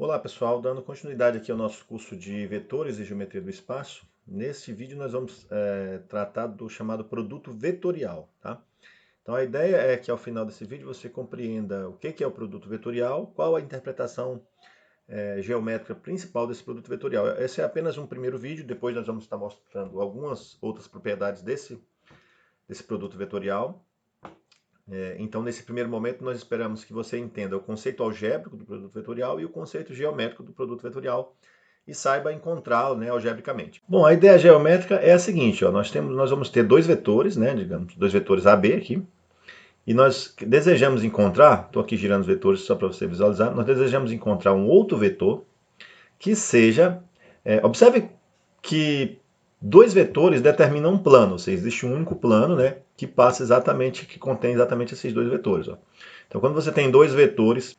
Olá pessoal, dando continuidade aqui ao nosso curso de vetores e geometria do espaço. Nesse vídeo nós vamos tratar do chamado produto vetorial, tá? Então a ideia é que ao final desse vídeo você compreenda o que é o produto vetorial, qual a interpretação geométrica principal desse produto vetorial. Esse é apenas um primeiro vídeo, depois nós vamos estar mostrando algumas outras propriedades desse produto vetorial. Então, nesse primeiro momento, nós esperamos que você entenda o conceito algébrico do produto vetorial e o conceito geométrico do produto vetorial e saiba encontrá-lo, né, algebricamente. Bom, a ideia geométrica é a seguinte, ó, nós vamos ter dois vetores, né, digamos, dois vetores AB aqui, e nós desejamos encontrar, estou aqui girando os vetores só para você visualizar, nós desejamos encontrar um outro vetor que seja, observe que dois vetores determinam um plano, ou seja, existe um único plano, né, que contém exatamente esses dois vetores. Ó. Então, quando você tem dois vetores,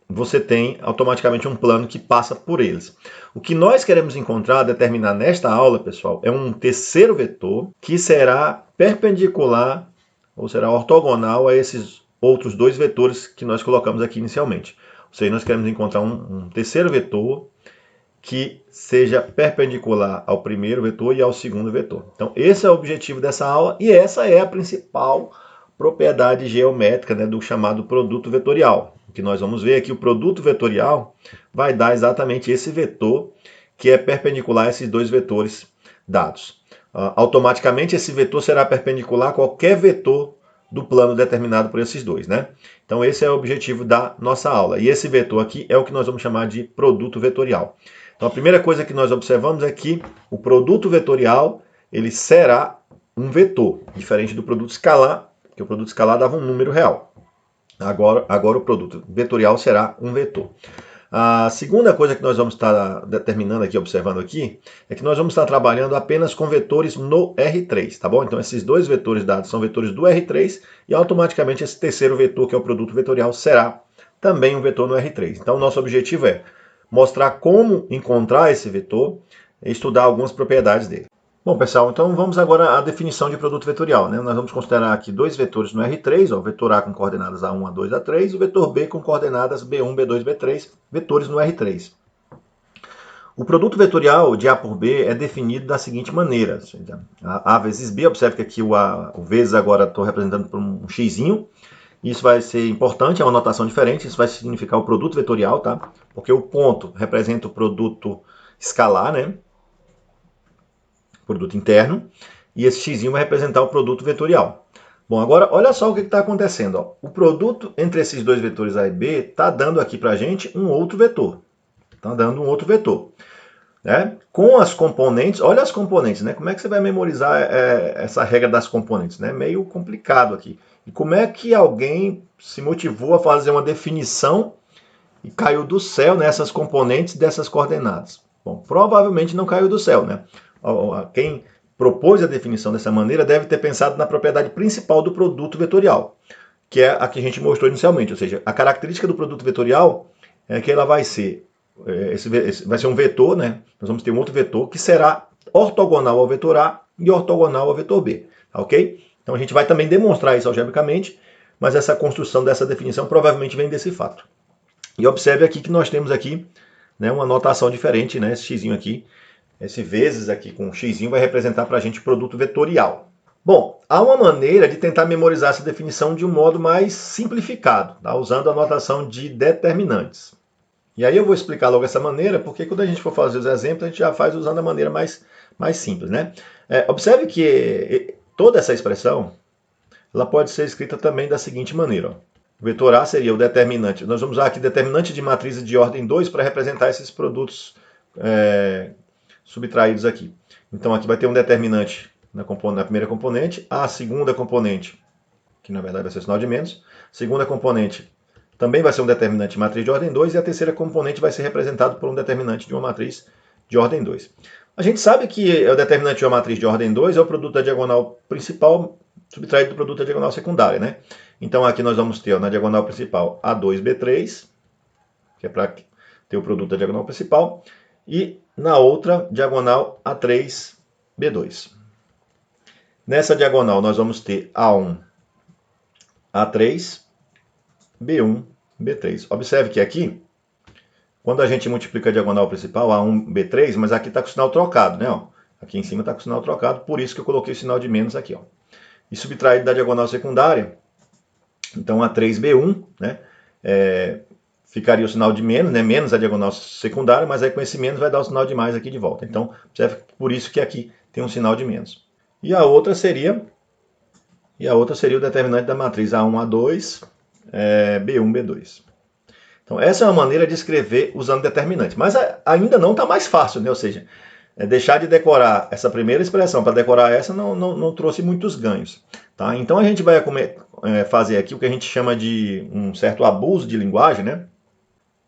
você tem automaticamente um plano que passa por eles. O que nós queremos encontrar, determinar nesta aula, pessoal, é um terceiro vetor que será perpendicular ou será ortogonal a esses outros dois vetores que nós colocamos aqui inicialmente. Ou seja, nós queremos encontrar um terceiro vetor que seja perpendicular ao primeiro vetor e ao segundo vetor. Então, esse é o objetivo dessa aula e essa é a principal propriedade geométrica, né, do chamado produto vetorial. O que nós vamos ver aqui, o produto vetorial vai dar exatamente esse vetor que é perpendicular a esses dois vetores dados. Automaticamente, esse vetor será perpendicular a qualquer vetor do plano determinado por esses dois, né? Então, esse é o objetivo da nossa aula. E esse vetor aqui é o que nós vamos chamar de produto vetorial. Então, a primeira coisa que nós observamos é que o produto vetorial ele será um vetor, diferente do produto escalar, porque o produto escalar dava um número real. Agora o produto vetorial será um vetor. A segunda coisa que nós vamos estar determinando aqui, observando aqui, é que nós vamos estar trabalhando apenas com vetores no R3, tá bom? Então, esses dois vetores dados são vetores do R3 e automaticamente esse terceiro vetor, que é o produto vetorial, será também um vetor no R3. Então, o nosso objetivo é mostrar como encontrar esse vetor e estudar algumas propriedades dele. Bom, pessoal, então vamos agora à definição de produto vetorial. Né? Nós vamos considerar aqui dois vetores no R3, ó, o vetor A com coordenadas A1, A2, A3, e o vetor B com coordenadas B1, B2, B3, vetores no R3. O produto vetorial de A por B é definido da seguinte maneira. A vezes B, observe que aqui o vezes agora estou representando por um xzinho. Isso vai ser importante, é uma notação diferente, isso vai significar o produto vetorial, tá? Porque o ponto representa o produto escalar, né? Produto interno, e esse x vai representar o produto vetorial. Bom, agora olha só o que está acontecendo. Ó. O produto entre esses dois vetores A e B está dando aqui para a gente um outro vetor. Está dando um outro vetor. Né? Com as componentes, olha as componentes, né? Como é que você vai memorizar essa regra das componentes? Né? Meio complicado aqui. E como é que alguém se motivou a fazer uma definição e caiu do céu nessas componentes dessas coordenadas? Bom, provavelmente não caiu do céu, né? Quem propôs a definição dessa maneira deve ter pensado na propriedade principal do produto vetorial, que é a que a gente mostrou inicialmente, ou seja, a característica do produto vetorial é que ela vai ser vai ser um vetor, né? Nós vamos ter um outro vetor que será ortogonal ao vetor A e ortogonal ao vetor B, ok? Então a gente vai também demonstrar isso algebricamente, mas essa construção dessa definição provavelmente vem desse fato. E observe aqui que nós temos aqui, né, uma notação diferente, né? Esse xzinho aqui, esse vezes aqui com x vai representar para a gente produto vetorial. Bom, há uma maneira de tentar memorizar essa definição de um modo mais simplificado, tá? Usando a notação de determinantes. E aí eu vou explicar logo essa maneira, porque quando a gente for fazer os exemplos, a gente já faz usando a maneira mais simples, né? Observe que toda essa expressão ela pode ser escrita também da seguinte maneira. Ó. O vetor A seria o determinante. Nós vamos usar aqui determinante de matrizes de ordem 2 para representar esses produtos subtraídos aqui. Então aqui vai ter um determinante na primeira componente, a segunda componente, que na verdade vai ser o sinal de menos, segunda componente também vai ser um determinante de matriz de ordem 2 e a terceira componente vai ser representado por um determinante de uma matriz de ordem 2. A gente sabe que o determinante de uma matriz de ordem 2 é o produto da diagonal principal subtraído do produto da diagonal secundária, né? Então aqui nós vamos ter ó, na diagonal principal A2B3, que é para ter o produto da diagonal principal, e na outra diagonal A3B2. Nessa diagonal nós vamos ter A1, A3, B1, B3. Observe que aqui, quando a gente multiplica a diagonal principal, A1, B3, mas aqui está com o sinal trocado, né? Ó. Aqui em cima está com o sinal trocado, por isso que eu coloquei o sinal de menos aqui. Ó. E subtraído da diagonal secundária, então A3B1, né? Ficaria o sinal de menos, né? Menos a diagonal secundária, mas aí com esse menos vai dar o sinal de mais aqui de volta. Então, por isso que aqui tem um sinal de menos. E a outra seria o determinante da matriz A1, A2, B1, B2. Então, essa é uma maneira de escrever usando determinante. Mas ainda não está mais fácil, né? Ou seja, deixar de decorar essa primeira expressão para decorar essa não trouxe muitos ganhos. Tá? Então, a gente vai fazer aqui o que a gente chama de um certo abuso de linguagem, né?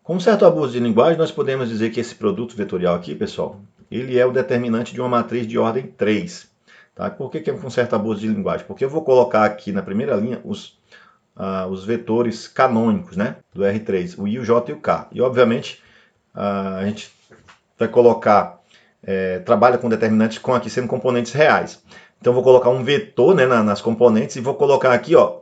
Com um certo abuso de linguagem, nós podemos dizer que esse produto vetorial aqui, pessoal, ele é o determinante de uma matriz de ordem 3. Tá? Por que é com um certo abuso de linguagem? Porque eu vou colocar aqui na primeira linha os vetores canônicos, né, do R3, o I, o J e o K. E, obviamente, a gente vai colocar, trabalha com determinantes com aqui sendo componentes reais. Então, eu vou colocar um vetor, né, nas componentes e vou colocar aqui, ó,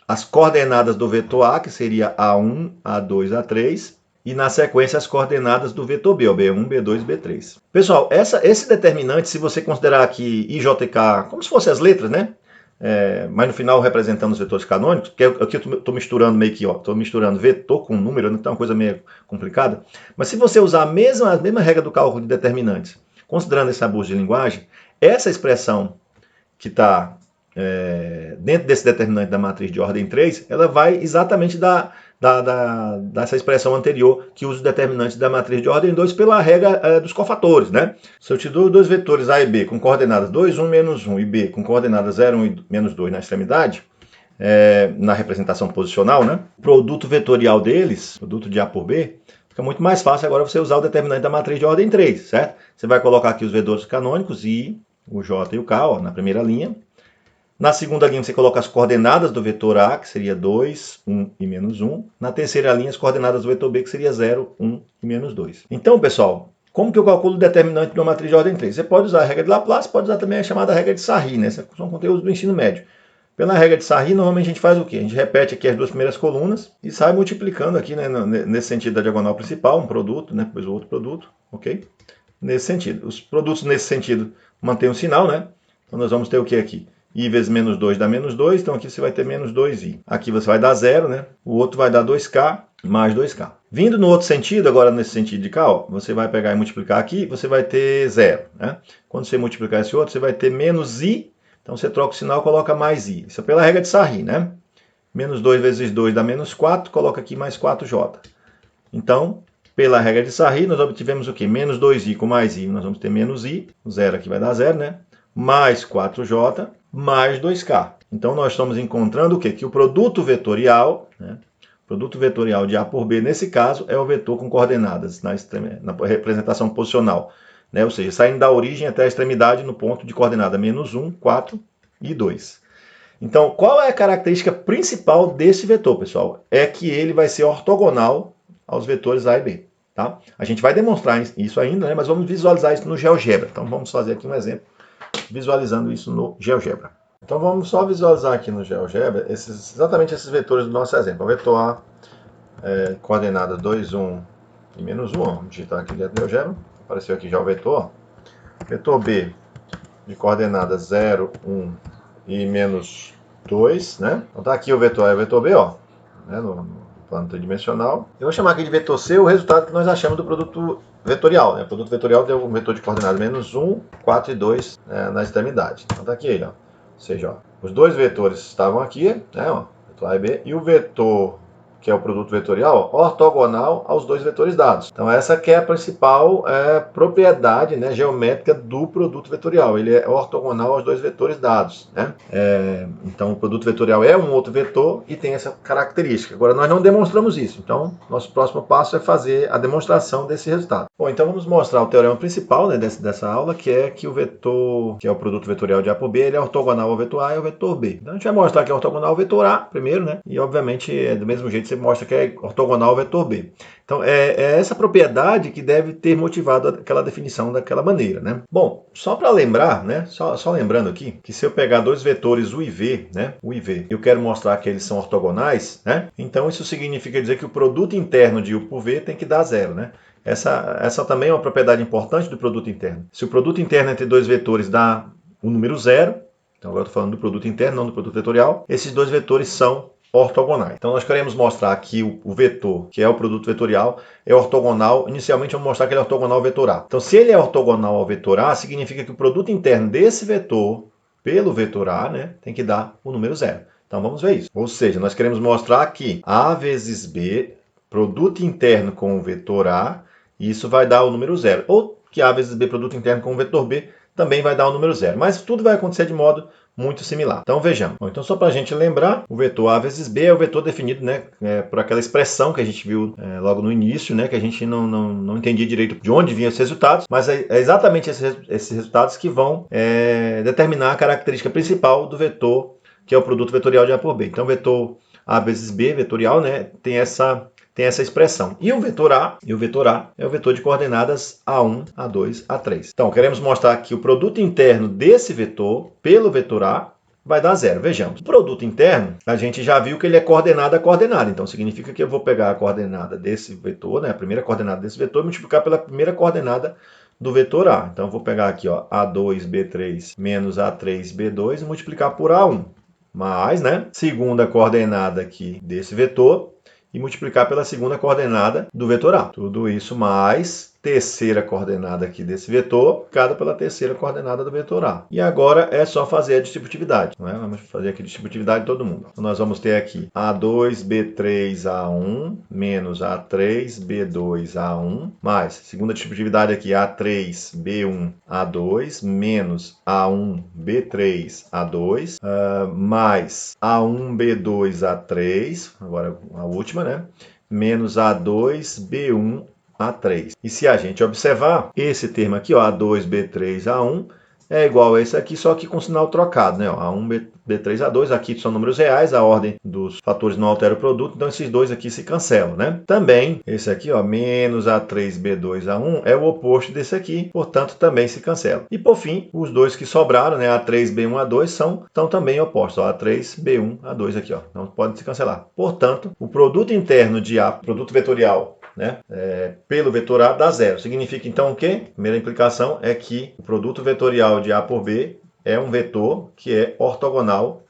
as coordenadas do vetor A, que seria A1, A2, A3, e na sequência as coordenadas do vetor B, ó, B1, B2, B3. Pessoal, esse determinante, se você considerar aqui I, J e K como se fossem as letras, né? Mas no final representando os vetores canônicos, que aqui eu estou misturando meio que, ó, estou misturando vetor com número, então é uma coisa meio complicada. Mas se você usar a mesma regra do cálculo de determinantes, considerando esse abuso de linguagem, essa expressão que está dentro desse determinante da matriz de ordem 3, ela vai exatamente dessa expressão anterior, que usa o determinante da matriz de ordem 2 pela regra dos cofatores, né? Se eu te dou dois vetores A e B com coordenadas 2, 1, menos 1 e B com coordenadas 0, 1 e menos 2 na extremidade, na representação posicional, né? O produto vetorial deles, produto de A por B, fica muito mais fácil agora você usar o determinante da matriz de ordem 3, certo? Você vai colocar aqui os vetores canônicos, I, o J e o K, ó, na primeira linha. Na segunda linha você coloca as coordenadas do vetor A, que seria 2, 1 e menos 1. Na terceira linha as coordenadas do vetor B, que seria 0, 1 e menos 2. Então, pessoal, como que eu calculo o determinante de uma matriz de ordem 3? Você pode usar a regra de Laplace, pode usar também a chamada regra de Sarri, né? Esses são conteúdos do ensino médio. Pela regra de Sarri, normalmente a gente faz o quê? A gente repete aqui as duas primeiras colunas e sai multiplicando aqui, né, nesse sentido da diagonal principal, um produto, né, depois o outro produto, ok? Nesse sentido. Os produtos nesse sentido mantêm o sinal, né? Então nós vamos ter o que aqui? I vezes menos 2 dá menos 2, então aqui você vai ter menos 2i. Aqui você vai dar 0, né? O outro vai dar 2k mais 2k. Vindo no outro sentido, agora nesse sentido de cá, ó, você vai pegar e multiplicar aqui, você vai ter 0, né? Quando você multiplicar esse outro, você vai ter menos i, então você troca o sinal e coloca mais i. Isso é pela regra de Sarri, né? Menos 2 vezes 2 dá menos 4, coloca aqui mais 4j. Então, pela regra de Sarri, nós obtivemos o quê? Menos 2i com mais i, nós vamos ter menos i, o 0 aqui vai dar 0, né? Mais 4j, mais 2k. Então, nós estamos encontrando o quê? Que o produto vetorial, né? O produto vetorial de A por B, nesse caso, é o vetor com coordenadas na representação posicional, né? Ou seja, saindo da origem até a extremidade no ponto de coordenada menos 1, 4 e 2. Então, qual é a característica principal desse vetor, pessoal? É que ele vai ser ortogonal aos vetores A e B. Tá? A gente vai demonstrar isso ainda, né? Mas vamos visualizar isso no GeoGebra. Então, vamos fazer aqui um exemplo visualizando isso no GeoGebra. Então vamos só visualizar aqui no GeoGebra exatamente esses vetores do nosso exemplo. O vetor A, coordenada 2, 1 e menos 1. Vamos digitar aqui dentro do GeoGebra. Apareceu aqui já o vetor. Vetor B, de coordenadas 0, 1 e menos 2. Né? Então está aqui o vetor A e o vetor B, ó, né, no plano tridimensional. Eu vou chamar aqui de vetor C o resultado que nós achamos do produto vetorial. Né? O produto vetorial deu um vetor de coordenadas menos 1, 4 e 2 na extremidade. Então está aqui ele, ó. Ou seja, ó, os dois vetores estavam aqui, né, ó, vetor A e B, e o vetor, que é o produto vetorial, ortogonal aos dois vetores dados. Então essa que é a principal propriedade, né, geométrica do produto vetorial. Ele é ortogonal aos dois vetores dados. Né? Então o produto vetorial é um outro vetor e tem essa característica. Agora nós não demonstramos isso, então nosso próximo passo é fazer a demonstração desse resultado. Bom, então vamos mostrar o teorema principal, né, dessa aula, que é que o vetor, que é o produto vetorial de A por B, ele é ortogonal ao vetor A e ao vetor B. Então a gente vai mostrar que é ortogonal ao vetor A primeiro, né? E obviamente do mesmo jeito você mostra que é ortogonal ao vetor B. Então, é essa propriedade que deve ter motivado aquela definição daquela maneira, né? Bom, só para lembrar, né? Só lembrando aqui, que se eu pegar dois vetores U e V, né? U e V, eu quero mostrar que eles são ortogonais, né? Então, isso significa dizer que o produto interno de U por V tem que dar zero, né? Essa também é uma propriedade importante do produto interno. Se o produto interno entre dois vetores dá o número zero, então agora eu estou falando do produto interno, não do produto vetorial, esses dois vetores são ortogonais. Então nós queremos mostrar que o vetor, que é o produto vetorial, é ortogonal. Inicialmente vamos mostrar que ele é ortogonal ao vetor A. Então se ele é ortogonal ao vetor A, significa que o produto interno desse vetor pelo vetor A, né, tem que dar o número zero. Então vamos ver isso. Ou seja, nós queremos mostrar que A vezes B, produto interno com o vetor A, isso vai dar o número zero. Ou que A vezes B, produto interno com o vetor B, também vai dar o número zero. Mas tudo vai acontecer de modo muito similar. Então vejamos. Bom, então só para a gente lembrar, o vetor A vezes B é o vetor definido, né, por aquela expressão que a gente viu logo no início, né, que a gente não entendia direito de onde vinham esses resultados, mas é exatamente esses resultados que vão determinar a característica principal do vetor, que é o produto vetorial de A por B. Então o vetor A vezes B, vetorial, né, tem essa expressão. E o vetor A é o vetor de coordenadas A1, A2, A3. Então, queremos mostrar que o produto interno desse vetor, pelo vetor A, vai dar zero. Vejamos. O produto interno, a gente já viu que ele é coordenada a coordenada. Então, significa que eu vou pegar a coordenada desse vetor, né, a primeira coordenada desse vetor, e multiplicar pela primeira coordenada do vetor A. Então, eu vou pegar aqui, ó, A2B3 menos A3B2 e multiplicar por A1. Mais, né, segunda coordenada aqui desse vetor, e multiplicar pela segunda coordenada do vetor A. Tudo isso mais terceira coordenada aqui desse vetor, multiplicada pela terceira coordenada do vetor A. E agora é só fazer a distributividade. Né? Vamos fazer aqui a distributividade de todo mundo. Então, nós vamos ter aqui A2B3A1 menos A3B2A1, mais, segunda distributividade aqui, A3B1A2 menos A1B3A2, mais A1B2A3, agora a última, né? Menos A2B1A3. E se a gente observar, esse termo aqui, ó, A2B3A1, é igual a esse aqui, só que com sinal trocado, né? A1B3A2, aqui são números reais, a ordem dos fatores não altera o produto, então esses dois aqui se cancelam, né? Também, esse aqui, ó, menos A3B2A1, é o oposto desse aqui, portanto, também se cancela. E, por fim, os dois que sobraram, né, A3B1A2, estão também opostos, ó, A3B1A2 aqui, ó, não podem se cancelar. Portanto, o produto interno de A, produto vetorial, né, pelo vetor A dá zero. Significa então o quê? A primeira implicação é que o produto vetorial de A por B é um vetor que é ortogonal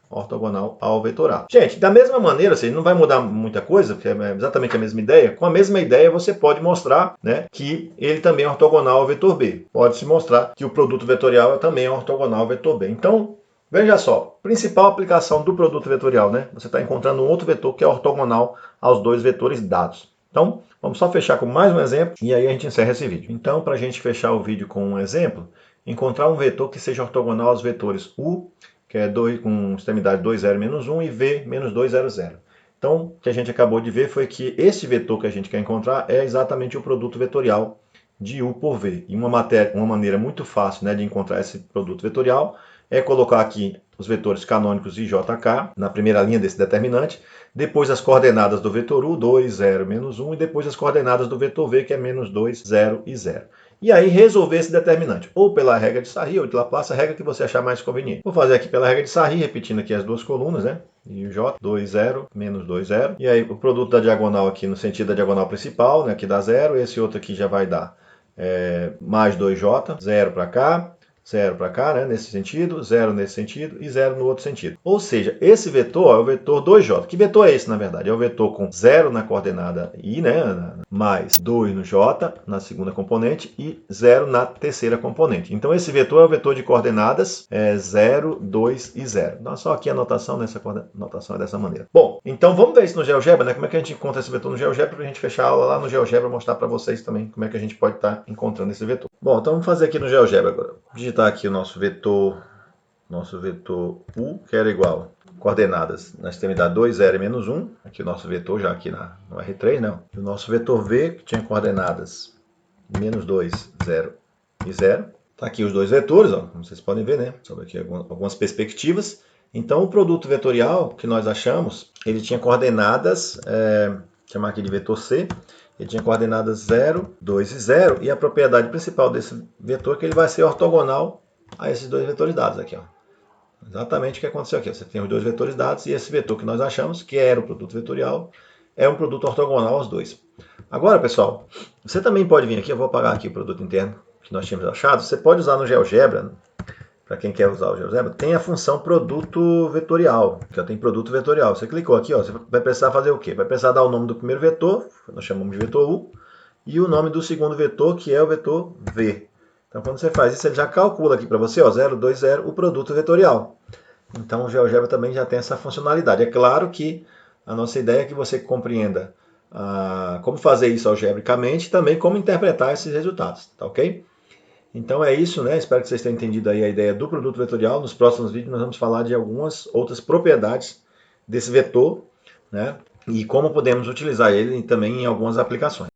ao vetor A. Gente, da mesma maneira, não vai mudar muita coisa, porque é exatamente a mesma ideia. Com a mesma ideia, você pode mostrar, né, que ele também é ortogonal ao vetor B. Pode-se mostrar que o produto vetorial também é ortogonal ao vetor B. Então, veja só, principal aplicação do produto vetorial, né? Você está encontrando um outro vetor que é ortogonal aos dois vetores dados. Então, vamos só fechar com mais um exemplo e aí a gente encerra esse vídeo. Então, para a gente fechar o vídeo com um exemplo, encontrar um vetor que seja ortogonal aos vetores U, que é com extremidade 2, 0, menos 1, e V, menos 2, 0, 0. Então, o que a gente acabou de ver foi que esse vetor que a gente quer encontrar é exatamente o produto vetorial de U por V. E uma maneira muito fácil, né, de encontrar esse produto vetorial é colocar aqui os vetores canônicos de JK na primeira linha desse determinante, depois as coordenadas do vetor U, 2, 0, menos 1, e depois as coordenadas do vetor V, que é menos 2, 0 e 0. E aí resolver esse determinante, ou pela regra de Sarri, ou de Laplace, a regra que você achar mais conveniente. Vou fazer aqui pela regra de Sarri, repetindo aqui as duas colunas, né? E o J, 2, 0, menos 2, 0. E aí o produto da diagonal aqui no sentido da diagonal principal, né? Que dá 0. Esse outro aqui já vai dar mais 2J, 0 para cá. 0 para cá, né, nesse sentido, 0 nesse sentido e 0 no outro sentido. Ou seja, esse vetor é o vetor 2J. Que vetor é esse, na verdade? É o vetor com 0 na coordenada I, né, mais 2 no J, na segunda componente, e 0 na terceira componente. Então, esse vetor é o vetor de coordenadas 0, 2 e 0. Então, só aqui a notação, nessa notação é dessa maneira. Bom, então vamos ver isso no GeoGebra, né? Como é que a gente encontra esse vetor no GeoGebra, para a gente fechar a aula lá no GeoGebra e mostrar para vocês também como é que a gente pode estar encontrando esse vetor. Bom, então vamos fazer aqui no GeoGebra agora. Digitar aqui o nosso vetor U, que era igual coordenadas na extremidade 2, 0 e menos 1. Aqui o nosso vetor já aqui no R3, né? E o nosso vetor V, que tinha coordenadas menos 2, 0 e 0. Tá aqui os dois vetores, ó, como vocês podem ver, né? Sobre aqui algumas perspectivas. Então, o produto vetorial que nós achamos, ele tinha coordenadas, chamar aqui de vetor C, ele tinha coordenadas 0, 2 e 0, e a propriedade principal desse vetor é que ele vai ser ortogonal a esses dois vetores dados aqui, ó. Exatamente o que aconteceu aqui. Você tem os dois vetores dados e esse vetor que nós achamos, que era o produto vetorial, é um produto ortogonal aos dois. Agora, pessoal, você também pode vir aqui, eu vou apagar aqui o produto interno que nós tínhamos achado. Você pode usar no GeoGebra, para quem quer usar o GeoGebra, tem a função produto vetorial, que tem produto vetorial. Você clicou aqui, ó, você vai precisar fazer o quê? Vai precisar dar o nome do primeiro vetor, nós chamamos de vetor U, e o nome do segundo vetor, que é o vetor V. Então, quando você faz isso, ele já calcula aqui para você, ó, 0, 2, 0, o produto vetorial. Então, o GeoGebra também já tem essa funcionalidade. É claro que a nossa ideia é que você compreenda como fazer isso algebricamente e também como interpretar esses resultados, tá ok? Então é isso, né? Espero que vocês tenham entendido aí a ideia do produto vetorial. Nos próximos vídeos nós vamos falar de algumas outras propriedades desse vetor, né? E como podemos utilizar ele também em algumas aplicações.